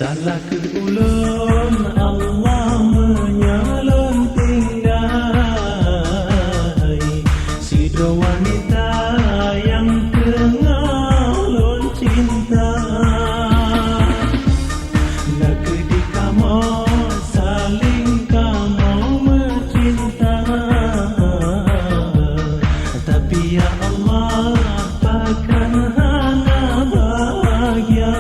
Salah ke ulun Allah menyalon tinggai Sido wanita yang kengalon cinta Nak di kamu saling kamu mencinta Tapi ya Allah takkan hana bahagia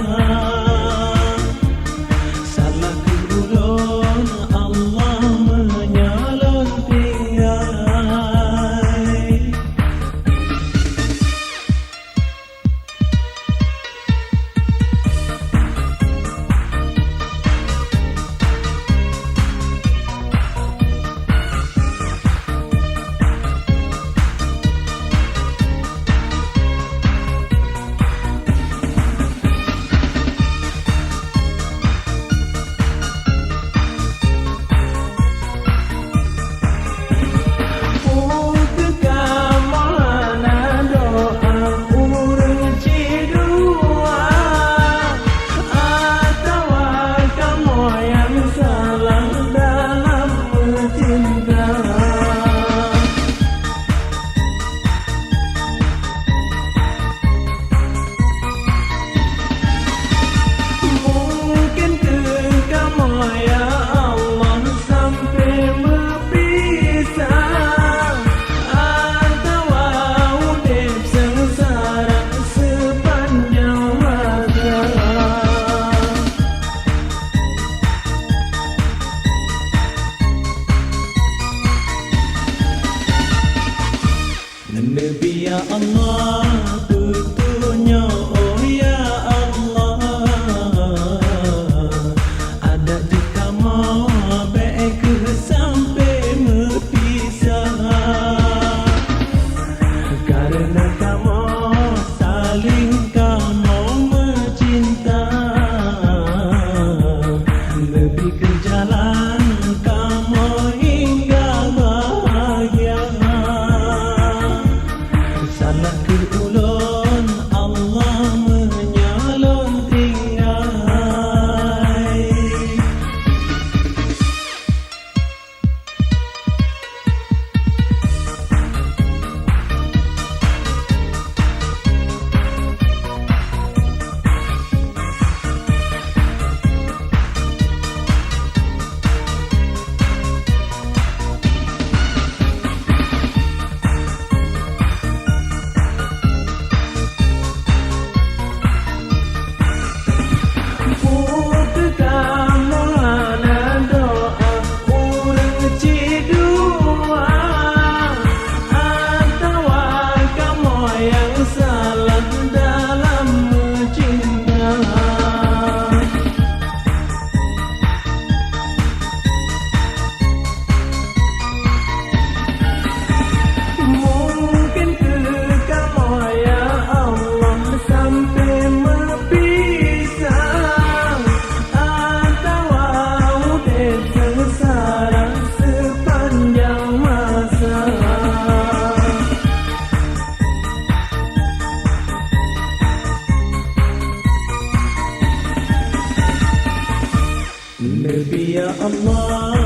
Nabi ya Allah tutunya oh ya Allah ada di kamu baik sampai berpisah karena kamu saling kamu mencinta lebih ke jalan kamu hingga bahagia Salah ke ulun Allah menyalon tinggai Nabi ya Allah